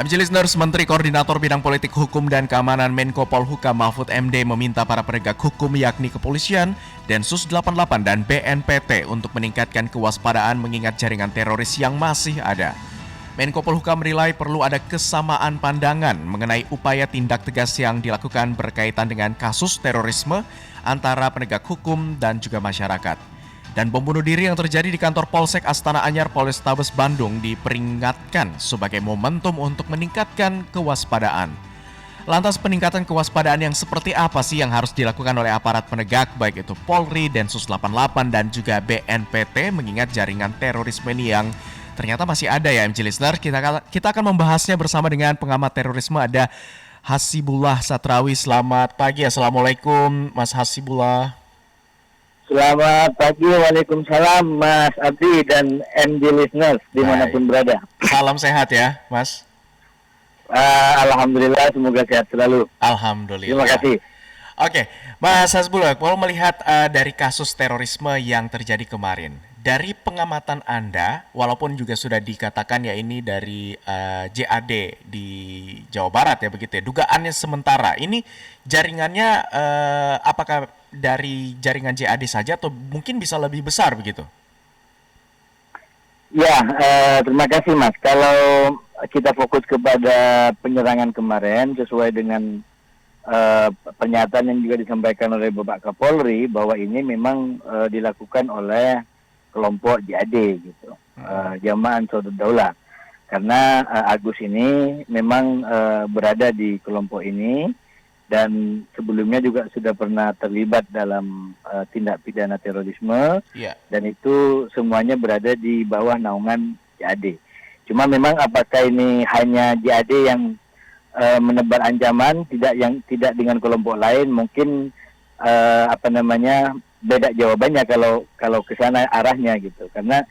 MJ Listeners, Menteri Koordinator Bidang Politik Hukum dan Keamanan Menko Polhukam Mahfud MD meminta para penegak hukum yakni Kepolisian, Densus 88 dan BNPT untuk meningkatkan kewaspadaan mengingat jaringan teroris yang masih ada. Menko Polhukam menilai perlu ada kesamaan pandangan mengenai upaya tindak tegas yang dilakukan berkaitan dengan kasus terorisme antara penegak hukum dan juga masyarakat. Dan bom bunuh diri yang terjadi di kantor Polsek Astana Anyar Polrestabes Bandung diperingatkan sebagai momentum untuk meningkatkan kewaspadaan. Lantas peningkatan kewaspadaan yang seperti apa sih yang harus dilakukan oleh aparat penegak baik itu Polri, Densus 88 dan juga BNPT mengingat jaringan terorisme ini yang ternyata masih ada ya MJ Listener. Kita akan membahasnya bersama dengan pengamat terorisme ada Hasibullah Satrawi. Selamat pagi, Assalamualaikum Mas Hasibullah. Selamat pagi, waalaikumsalam Mas Abdi dan MD Listeners dimanapun berada. Salam sehat ya Mas. Alhamdulillah, semoga sehat selalu. Alhamdulillah. Terima kasih. Oke, Mas Hasibullah, kalau melihat dari kasus terorisme yang terjadi kemarin, dari pengamatan Anda, walaupun juga sudah dikatakan ya ini dari JAD di Jawa Barat ya begitu ya, dugaannya sementara, ini jaringannya apakah dari jaringan JAD saja atau mungkin bisa lebih besar begitu? Ya, terima kasih Mas. Kalau kita fokus kepada penyerangan kemarin sesuai dengan pernyataan yang juga disampaikan oleh Bapak Kapolri bahwa ini memang dilakukan oleh kelompok JAD gitu, Jamaah Ansarud Daulah. Karena Agus ini memang berada di kelompok ini dan sebelumnya juga sudah pernah terlibat dalam tindak pidana terorisme, dan itu semuanya berada di bawah naungan JAD. Cuma memang apakah ini hanya JAD yang menebar ancaman, tidak dengan kelompok lain, mungkin beda jawabannya kalau ke sana arahnya gitu. Karena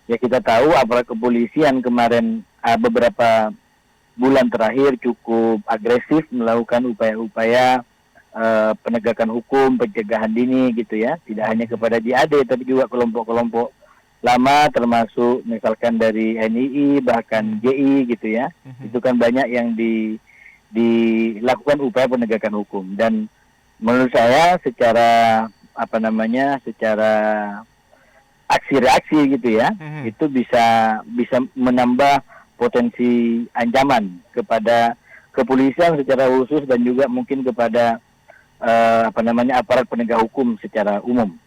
ya kita tahu aparat kepolisian kemarin beberapa bulan terakhir cukup agresif melakukan upaya-upaya penegakan hukum, pencegahan dini gitu ya. Tidak hanya kepada JAD tapi juga kelompok-kelompok lama termasuk misalkan dari NII bahkan JI gitu ya. Itu kan banyak yang dilakukan upaya penegakan hukum, dan menurut saya secara secara aksi reaksi gitu ya, itu bisa menambah potensi ancaman kepada kepolisian secara khusus dan juga mungkin kepada aparat penegak hukum secara umum.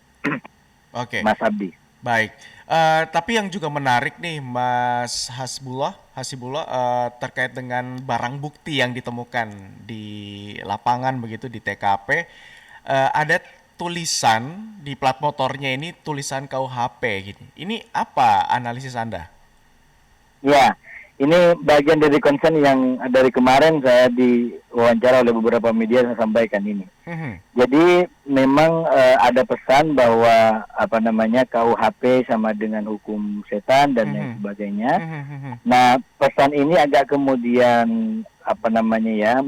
Oke. Mas Abdi. Baik. Tapi yang juga menarik nih Mas Hasibullah terkait dengan barang bukti yang ditemukan di lapangan begitu di TKP, ada tulisan di plat motornya ini tulisan KUHP gini. Ini apa analisis Anda? Ya, ini bagian dari concern yang dari kemarin saya diwawancara oleh beberapa media, saya sampaikan ini. Jadi memang ada pesan bahwa KUHP sama dengan hukum setan dan lain sebagainya. Nah, pesan ini agak kemudian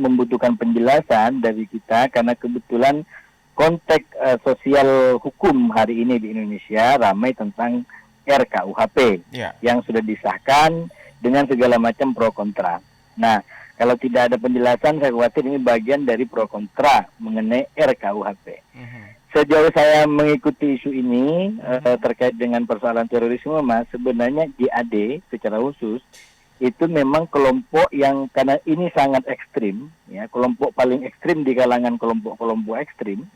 membutuhkan penjelasan dari kita karena kebetulan konteks sosial hukum hari ini di Indonesia ramai tentang RKUHP yang sudah disahkan dengan segala macam pro kontra. Nah, kalau tidak ada penjelasan, saya khawatir ini bagian dari pro kontra mengenai RKUHP. Sejauh saya mengikuti isu ini terkait dengan persoalan terorisme, Mas, sebenarnya JAD secara khusus itu memang kelompok yang karena ini sangat ekstrim, ya, kelompok paling ekstrim di kalangan kelompok-kelompok ekstrim.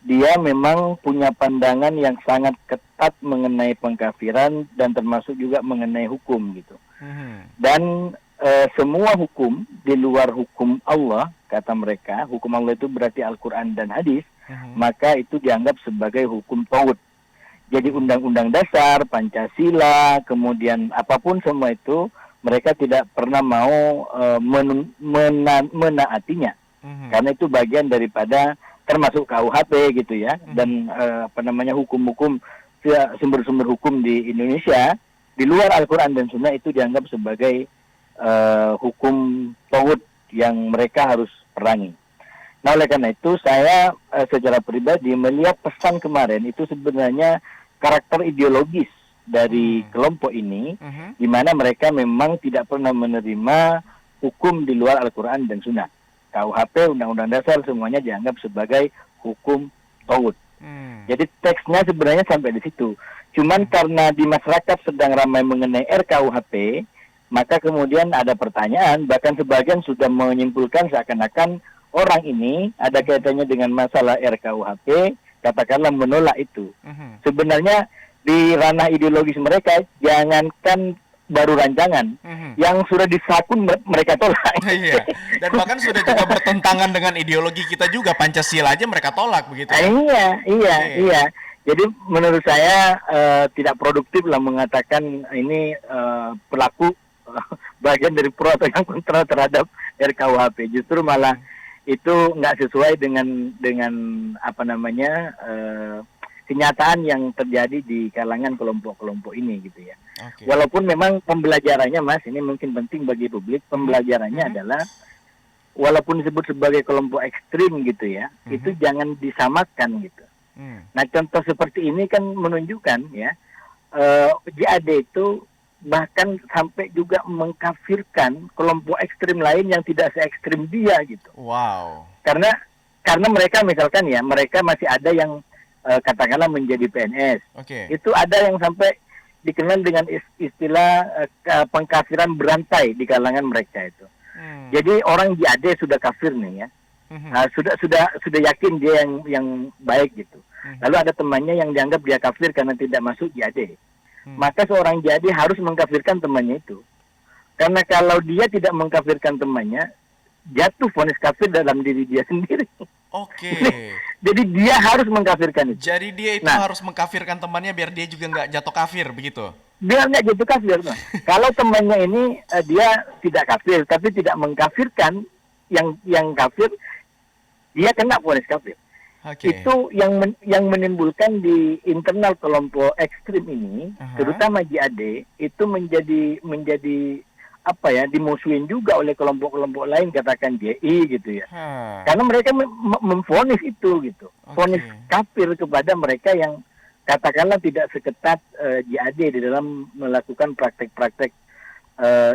Dia memang punya pandangan yang sangat ketat mengenai pengkafiran dan termasuk juga mengenai hukum gitu. Dan semua hukum di luar hukum Allah, kata mereka, hukum Allah itu berarti Al-Quran dan hadis, maka itu dianggap sebagai hukum taghut. Jadi undang-undang dasar, Pancasila, kemudian apapun semua itu mereka tidak pernah mau menaatinya, karena itu bagian daripada termasuk KUHP gitu ya, dan hukum-hukum sumber-sumber hukum di Indonesia di luar Al-Quran dan Sunnah itu dianggap sebagai hukum taghut yang mereka harus perangi. Nah, oleh karena itu saya secara pribadi melihat pesan kemarin itu sebenarnya karakter ideologis dari kelompok ini, di mana mereka memang tidak pernah menerima hukum di luar Al-Quran dan Sunnah. KUHP, Undang-Undang Dasar semuanya dianggap sebagai hukum tauhid. Jadi teksnya sebenarnya sampai di situ. Cuman karena di masyarakat sedang ramai mengenai RKUHP, maka kemudian ada pertanyaan, bahkan sebagian sudah menyimpulkan seakan-akan orang ini ada kaitannya dengan masalah RKUHP, katakanlah menolak itu. Sebenarnya di ranah ideologis mereka, jangankan baru rancangan, yang sudah disahkan mereka tolak. Iya. Dan bahkan sudah juga bertentangan dengan ideologi kita juga, Pancasila aja mereka tolak begitu. Iya. Jadi menurut saya tidak produktif lah mengatakan ini pelaku bagian dari pro atau yang kontra terhadap RKUHP. Justru malah itu nggak sesuai dengan apa namanya kenyataan yang terjadi di kalangan kelompok-kelompok ini gitu ya. Walaupun memang pembelajarannya, Mas, ini mungkin penting bagi publik, pembelajarannya adalah walaupun disebut sebagai kelompok ekstrim gitu ya, itu jangan disamakan gitu. Nah, contoh seperti ini kan menunjukkan ya, JAD itu bahkan sampai juga mengkafirkan kelompok ekstrim lain yang tidak se-ekstrim dia gitu. Wow. Karena mereka misalkan ya, mereka masih ada yang katakanlah menjadi PNS. Itu ada yang sampai dikenal dengan istilah pengkafiran berantai di kalangan mereka itu. Jadi orang JAD sudah kafir nih ya. Sudah yakin dia yang baik gitu. Lalu ada temannya yang dianggap dia kafir karena tidak masuk JAD. Maka seorang JAD harus mengkafirkan temannya itu. Karena kalau dia tidak mengkafirkan temannya, jatuh vonis kafir dalam diri dia sendiri. Jadi dia harus mengkafirkan itu. Jadi dia itu harus mengkafirkan temannya biar dia juga nggak jatuh kafir begitu? Biar nggak jatuh kafir. Kalau temannya ini dia tidak kafir, tapi tidak mengkafirkan yang kafir, dia kena vonis kafir. Itu yang menimbulkan di internal kelompok ekstrim ini, terutama JAD, itu menjadi apa ya, dimusuhin juga oleh kelompok-kelompok lain, katakan JI gitu ya. Karena mereka memvonis itu gitu. Vonis kafir kepada mereka yang katakanlah tidak seketat JAD di dalam melakukan praktek-praktek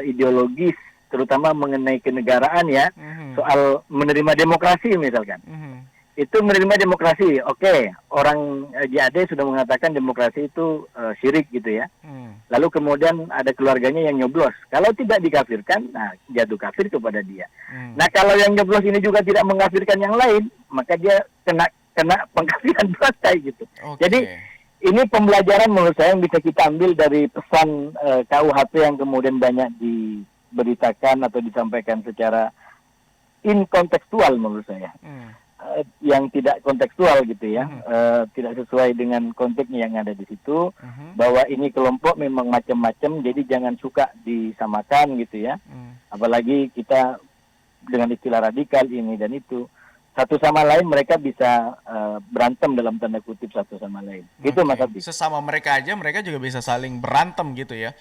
ideologis, terutama mengenai kenegaraan ya, soal menerima demokrasi misalkan. Itu menerima demokrasi, orang JAD sudah mengatakan demokrasi itu syirik gitu ya. Lalu kemudian ada keluarganya yang nyoblos. Kalau tidak dikafirkan, nah jatuh kafir kepada dia. Nah kalau yang nyoblos ini juga tidak mengkafirkan yang lain, maka dia kena pengkafiran berantai gitu. Jadi ini pembelajaran menurut saya yang bisa kita ambil dari pesan KUHP yang kemudian banyak diberitakan atau disampaikan secara inkontekstual menurut saya. Yang tidak kontekstual gitu ya, tidak sesuai dengan konteksnya yang ada di situ, bahwa ini kelompok memang macam-macam, jadi jangan suka disamakan gitu ya, apalagi kita dengan istilah radikal ini dan itu, satu sama lain mereka bisa berantem dalam tanda kutip satu sama lain, gitu Mas Abdi. Sesama mereka aja, mereka juga bisa saling berantem gitu ya.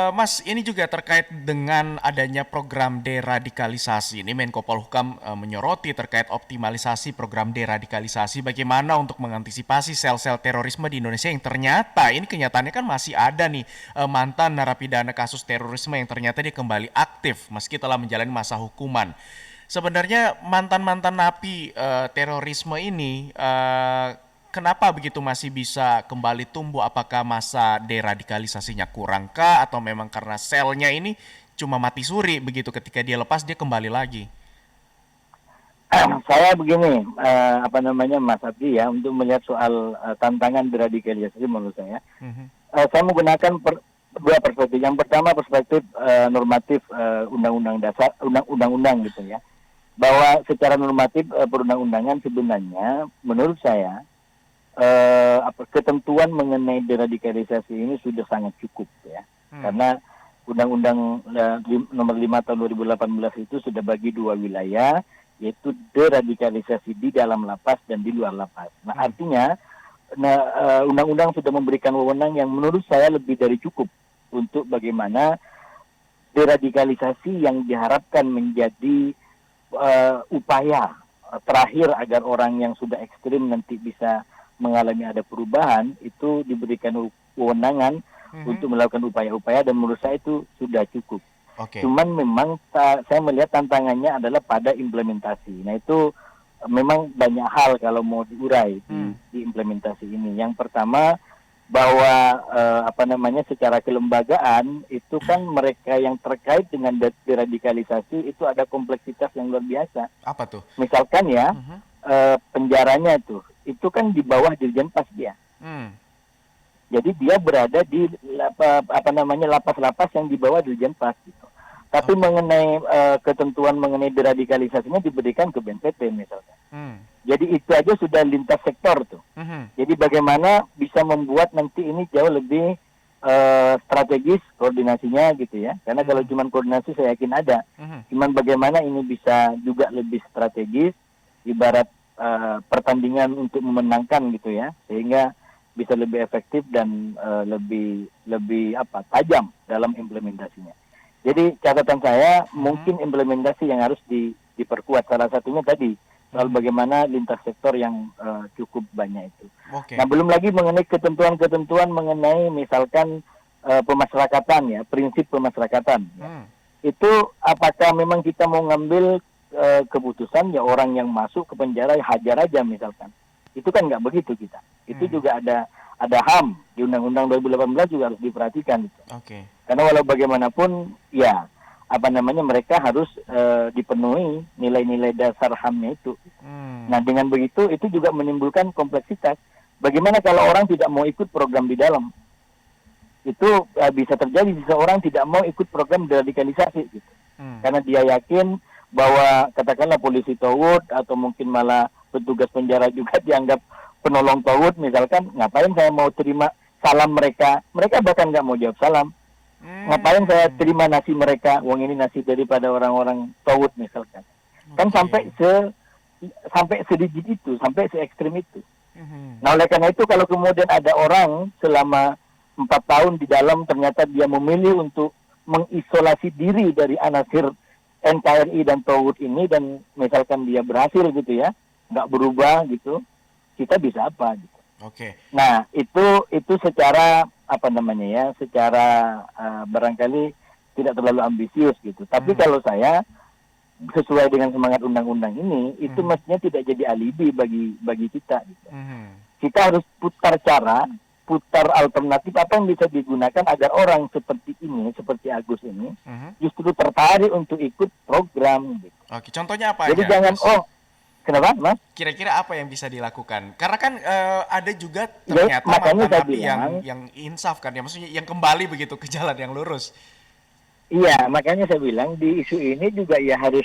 Mas, ini juga terkait dengan adanya program deradikalisasi. Ini Menko Polhukam menyoroti terkait optimalisasi program deradikalisasi. Bagaimana untuk mengantisipasi sel-sel terorisme di Indonesia yang ternyata ini kenyataannya kan masih ada nih mantan narapidana kasus terorisme yang ternyata dia kembali aktif meski telah menjalani masa hukuman. Sebenarnya mantan-mantan napi terorisme ini kenapa begitu masih bisa kembali tumbuh? Apakah masa deradikalisasinya kurangkah atau memang karena selnya ini cuma mati suri begitu, ketika dia lepas dia kembali lagi? Saya begini, Mas Abdi ya, untuk melihat soal tantangan deradikalisasi menurut saya, saya menggunakan dua perspektif. Yang pertama perspektif normatif undang-undang dasar, undang-undang gitu ya, bahwa secara normatif perundang-undangan sebenarnya menurut saya ketentuan mengenai deradikalisasi ini sudah sangat cukup ya. Karena Undang-Undang nomor 5 tahun 2018 itu sudah bagi dua wilayah, yaitu deradikalisasi di dalam lapas dan di luar lapas. Nah, artinya undang-undang sudah memberikan wewenang yang menurut saya lebih dari cukup untuk bagaimana deradikalisasi yang diharapkan menjadi upaya terakhir agar orang yang sudah ekstrim nanti bisa mengalami ada perubahan, itu diberikan kewenangan untuk melakukan upaya-upaya, dan menurut saya itu sudah cukup. Oke. Cuman memang saya melihat tantangannya adalah pada implementasi. Nah itu memang banyak hal kalau mau diurai di implementasi ini. Yang pertama bahwa secara kelembagaan itu kan mereka yang terkait dengan deradikalisasi itu ada kompleksitas yang luar biasa. Apa tuh? Misalkan ya penjaranya itu kan di bawah Dirjen Pas dia. Jadi dia berada di lapas-lapas yang di bawah Dirjen Pas gitu. Tapi mengenai ketentuan mengenai deradikalisasinya diberikan ke BNPT misalkan. Jadi itu aja sudah lintas sektor tuh. Jadi bagaimana bisa membuat nanti ini jauh lebih strategis koordinasinya gitu ya. Karena kalau cuma koordinasi saya yakin ada. Cuman bagaimana ini bisa juga lebih strategis, ibarat pertandingan untuk memenangkan gitu ya. Sehingga bisa lebih efektif dan lebih tajam dalam implementasinya. Jadi catatan saya mungkin implementasi yang harus diperkuat. Salah satunya tadi soal bagaimana lintas sektor yang cukup banyak itu. Nah belum lagi mengenai ketentuan-ketentuan mengenai misalkan pemasyarakatan ya, prinsip pemasyarakatan. Ya. Itu apakah memang kita mau ngambil keputusan ya orang yang masuk ke penjara ya hajar aja misalkan. Itu kan nggak begitu kita. Itu juga ada HAM di Undang-Undang 2018 juga harus diperhatikan. Karena walau bagaimanapun ya mereka harus dipenuhi nilai-nilai dasar HAM-nya itu. Nah dengan begitu itu juga menimbulkan kompleksitas. Bagaimana kalau orang tidak mau ikut program di dalam? Itu bisa terjadi seseorang tidak mau ikut program deradikalisasi gitu. Karena dia yakin bahwa katakanlah polisi tauhid atau mungkin malah petugas penjara juga dianggap penolong tauhid misalkan, ngapain saya mau terima salam mereka bahkan nggak mau jawab salam. Ngapain saya terima nasi mereka, uang ini nasi daripada orang-orang tauhid misalkan. Kan sampai sedikit itu, sampai se ekstrim itu. Nah oleh karena itu kalau kemudian ada orang selama 4 tahun di dalam ternyata dia memilih untuk mengisolasi diri dari anasir NKRI dan tauhid ini dan misalkan dia berhasil gitu ya, nggak berubah gitu, kita bisa apa gitu. Nah itu secara secara barangkali tidak terlalu ambisius gitu. Tapi kalau saya sesuai dengan semangat undang-undang ini, itu mestinya tidak jadi alibi bagi kita. Gitu. Kita harus putar alternatif apa yang bisa digunakan agar orang seperti ini, seperti Agus ini, justru tertarik untuk ikut program. Gitu. Contohnya apa? Jadi jangan kenapa, Mas? Kira-kira apa yang bisa dilakukan? Karena kan ada juga ternyata mantan napi yang insaf kan, ya maksudnya yang kembali begitu ke jalan yang lurus. Iya, makanya saya bilang di isu ini juga ya harus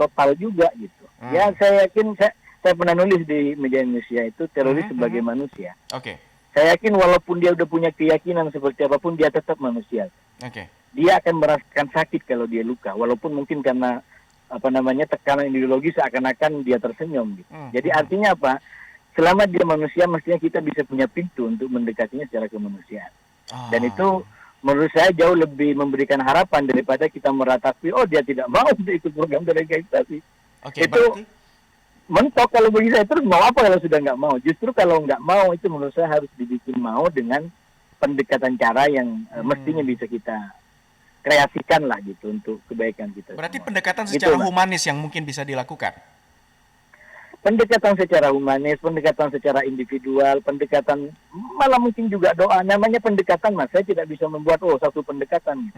total juga gitu. Ya saya yakin saya pernah nulis di media Indonesia itu teroris sebagai manusia. Saya yakin walaupun dia udah punya keyakinan seperti apapun dia tetap manusia. Dia akan merasakan sakit kalau dia luka, walaupun mungkin karena tekanan ideologi seakan-akan dia tersenyum gitu. Jadi artinya apa? Selama dia manusia mestinya kita bisa punya pintu untuk mendekatinya secara kemanusiaan. Dan itu menurut saya jauh lebih memberikan harapan daripada kita meratapi dia tidak mau untuk ikut program deradikalisasi. Itu berarti mentok kalau bagi saya. Terus mau apa kalau sudah nggak mau? Justru kalau nggak mau itu menurut saya harus dibikin mau dengan pendekatan cara yang mestinya bisa kita kreasikan lah gitu untuk kebaikan kita. Berarti semua. Pendekatan secara humanis yang mungkin bisa dilakukan? Pendekatan secara humanis, pendekatan secara individual, pendekatan malah mungkin juga doa. Namanya pendekatan, Mas. Saya tidak bisa membuat satu pendekatan.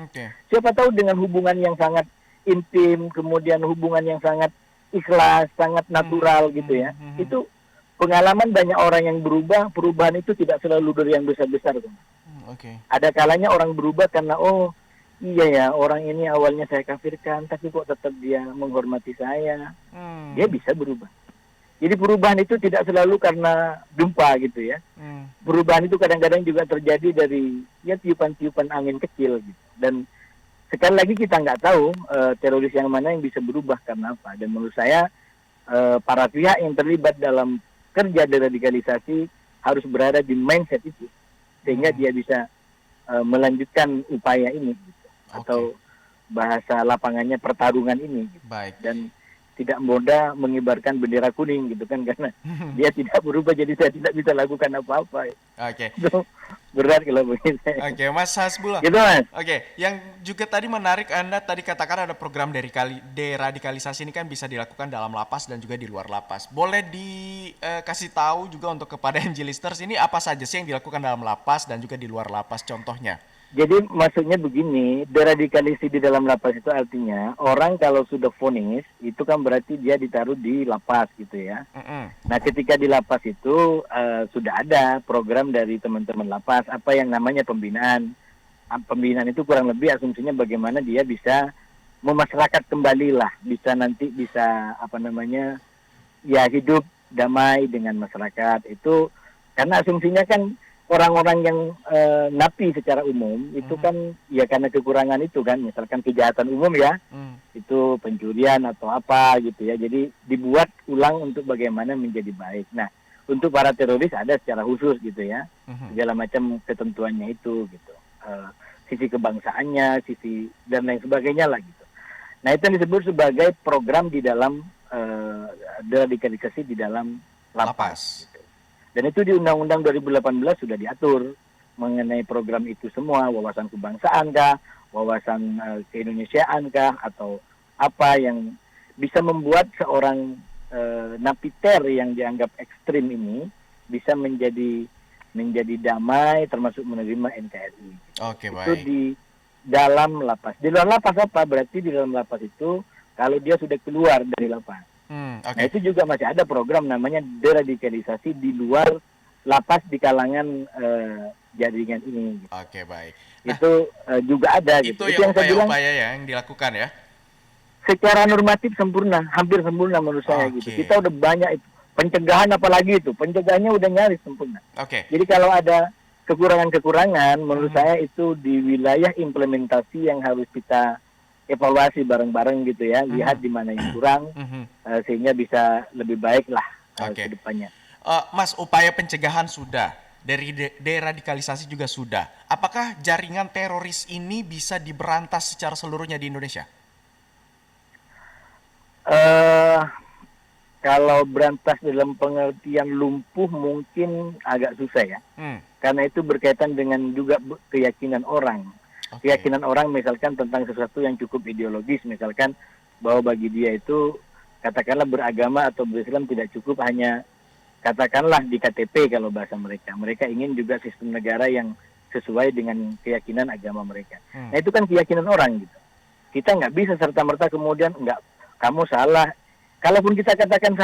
Siapa tahu dengan hubungan yang sangat intim, kemudian hubungan yang sangat ikhlas, sangat natural gitu ya. Itu pengalaman banyak orang yang berubah. Perubahan itu tidak selalu dari yang besar-besar. Ada kalanya orang berubah karena iya ya, orang ini awalnya saya kafirkan, tapi kok tetap dia menghormati saya. Dia bisa berubah. Jadi perubahan itu tidak selalu karena gempa gitu ya. Perubahan itu kadang-kadang juga terjadi dari tiupan-tiupan angin kecil gitu. Dan sekali lagi kita nggak tahu teroris yang mana yang bisa berubah karena apa. Dan menurut saya para pihak yang terlibat dalam kerja deradikalisasi harus berada di mindset itu. Sehingga dia bisa melanjutkan upaya ini gitu. Atau bahasa lapangannya pertarungan ini gitu. Dan tidak mudah mengibarkan bendera kuning gitu kan, karena dia tidak berubah jadi saya tidak bisa lakukan apa-apa. berat kalau begitu. Oke, Mas Hasbullah. Gitu, Mas. Oke, yang juga tadi menarik, Anda tadi katakan ada program deradikalisasi ini kan bisa dilakukan dalam lapas dan juga di luar lapas. Boleh dikasih tahu juga untuk kepada MG listeners ini apa saja sih yang dilakukan dalam lapas dan juga di luar lapas contohnya? Jadi maksudnya begini, deradikalisasi di dalam lapas itu artinya orang kalau sudah vonis itu kan berarti dia ditaruh di lapas gitu ya. Nah ketika di lapas itu sudah ada program dari teman-teman lapas apa yang namanya pembinaan. Pembinaan itu kurang lebih asumsinya bagaimana dia bisa memasyarakat kembali lah, bisa ya hidup damai dengan masyarakat itu, karena asumsinya kan orang-orang yang napi secara umum itu kan ya karena kekurangan itu kan, misalkan kejahatan umum ya, itu pencurian atau apa gitu ya, jadi dibuat ulang untuk bagaimana menjadi baik. Nah untuk para teroris ada secara khusus gitu ya, segala macam ketentuannya itu gitu, sisi kebangsaannya, sisi dan lain sebagainya lah gitu. Nah itu yang disebut sebagai program di dalam deradikalisasi di dalam lapas. Dan itu di Undang-Undang 2018 sudah diatur mengenai program itu semua, wawasan kebangsaan kah, wawasan keindonesiaan kah, atau apa yang bisa membuat seorang napiter yang dianggap ekstrim ini bisa menjadi damai, termasuk menerima NKRI. Oke, itu baik. di dalam lapas. Di luar lapas apa? Berarti di dalam lapas itu kalau dia sudah keluar dari lapas. Okay. Nah itu juga masih ada program namanya deradikalisasi di luar lapas di kalangan jaringan ini. Gitu. Oke, baik. Nah, itu juga ada. Itu gitu. yang saya bilang, upaya yang dilakukan ya? Secara normatif sempurna, hampir sempurna menurut saya gitu. Kita udah banyak itu. Pencegahan apalagi itu, pencegahannya udah nyaris sempurna. Jadi kalau ada kekurangan-kekurangan, menurut saya itu di wilayah implementasi yang harus kita evaluasi bareng-bareng gitu ya, lihat di mana yang kurang, sehingga bisa lebih baik lah ke depannya. Mas, upaya pencegahan sudah, dari deradikalisasi juga sudah. Apakah jaringan teroris ini bisa diberantas secara seluruhnya di Indonesia? Kalau berantas dalam pengertian lumpuh mungkin agak susah ya, karena itu berkaitan dengan juga keyakinan orang. Keyakinan orang misalkan tentang sesuatu yang cukup ideologis, misalkan bahwa bagi dia itu katakanlah beragama atau berislam tidak cukup hanya katakanlah di KTP kalau bahasa mereka. Mereka ingin juga sistem negara yang sesuai dengan keyakinan agama mereka. Nah itu kan keyakinan orang gitu. Kita nggak bisa serta-merta kemudian nggak, kamu salah. Kalaupun kita katakan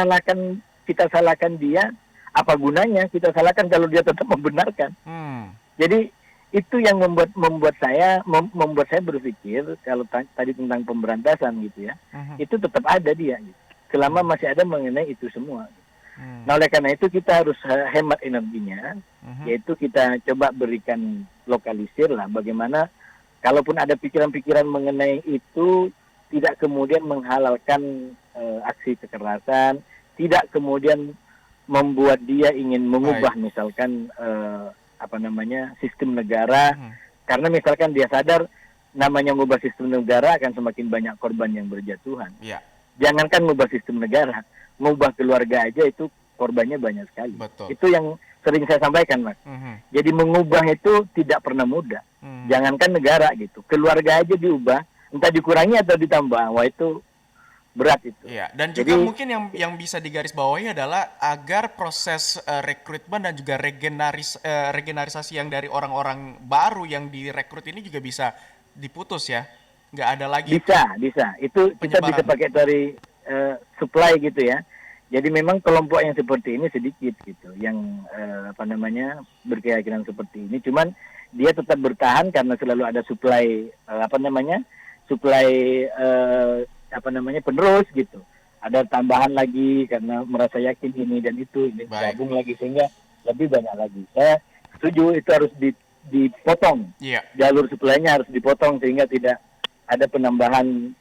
kita salahkan dia, apa gunanya kita salahkan kalau dia tetap membenarkan? Jadi itu yang membuat saya berpikir kalau tadi tentang pemberantasan gitu ya, itu tetap ada dia gitu, selama masih ada mengenai itu semua. Nah oleh karena itu kita harus hemat energinya, yaitu kita coba berikan lokalisir lah bagaimana kalaupun ada pikiran-pikiran mengenai itu tidak kemudian menghalalkan aksi kekerasan, tidak kemudian membuat dia ingin mengubah misalkan sistem negara, karena misalkan dia sadar namanya mengubah sistem negara akan semakin banyak korban yang berjatuhan. Jangankan mengubah sistem negara, mengubah keluarga aja itu korbannya banyak sekali. Itu yang sering saya sampaikan, Mas. Jadi mengubah itu tidak pernah mudah. Jangankan negara gitu, keluarga aja diubah, entah dikurangi atau ditambah, wah itu berat itu. Iya, dan juga mungkin yang bisa digarisbawahi adalah agar proses rekrutmen dan juga regenerasi yang dari orang-orang baru yang direkrut ini juga bisa diputus ya, nggak ada lagi. Bisa. Itu kita bisa pakai dari supply gitu ya. Jadi memang kelompok yang seperti ini sedikit gitu, yang berkeyakinan seperti ini. Cuman dia tetap bertahan karena selalu ada supply penerus gitu. Ada tambahan lagi karena merasa yakin ini dan itu, ini gabung lagi sehingga lebih banyak lagi. Saya setuju itu harus dipotong. Jalur supply-nya harus dipotong sehingga tidak ada penambahan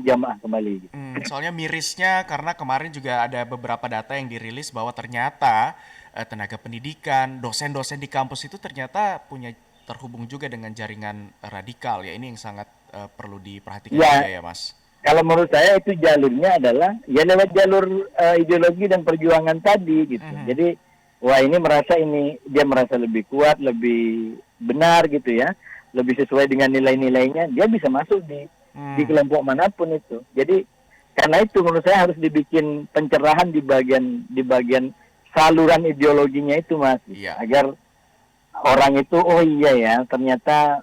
jamaah kembali. Gitu. Soalnya mirisnya karena kemarin juga ada beberapa data yang dirilis bahwa ternyata tenaga pendidikan, dosen-dosen di kampus itu ternyata terhubung juga dengan jaringan radikal ya. Ini yang sangat perlu diperhatikan juga ya, Mas. Kalau menurut saya itu jalurnya adalah ya lewat jalur ideologi dan perjuangan tadi gitu. Jadi wah ini dia merasa lebih kuat, lebih benar gitu ya, lebih sesuai dengan nilai-nilainya, dia bisa masuk di kelompok manapun itu. Jadi karena itu menurut saya harus dibikin pencerahan di bagian saluran ideologinya itu, Mas, agar orang itu oh iya ya ternyata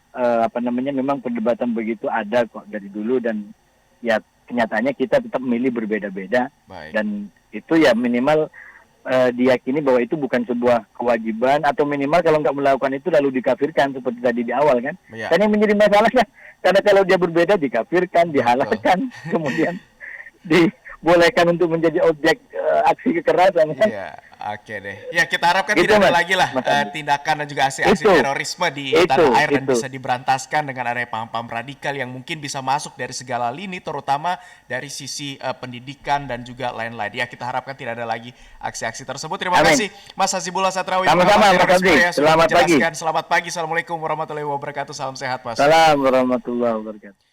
memang perdebatan begitu ada kok dari dulu, dan ya kenyataannya kita tetap memilih berbeda-beda. Dan itu ya minimal diyakini bahwa itu bukan sebuah kewajiban, atau minimal kalau nggak melakukan itu lalu dikafirkan seperti tadi di awal kan. Dan yang menjadi masalahnya karena kalau dia berbeda dikafirkan, dihalalkan, kemudian dibolehkan untuk menjadi objek aksi kekerasan kan. Oke deh. Ya kita harapkan tidak ada lagi lah tindakan dan juga aksi-aksi terorisme di tanah air dan bisa diberantaskan dengan adanya paham-paham radikal yang mungkin bisa masuk dari segala lini, terutama dari sisi pendidikan dan juga lain-lain. Ya kita harapkan tidak ada lagi aksi-aksi tersebut. Terima kasih Mas Hasibullah Satrawi. Sama-sama Mas Abdi. Selamat pagi. Selamat pagi. Assalamualaikum warahmatullahi wabarakatuh. Salam sehat Mas. Salam warahmatullahi wabarakatuh.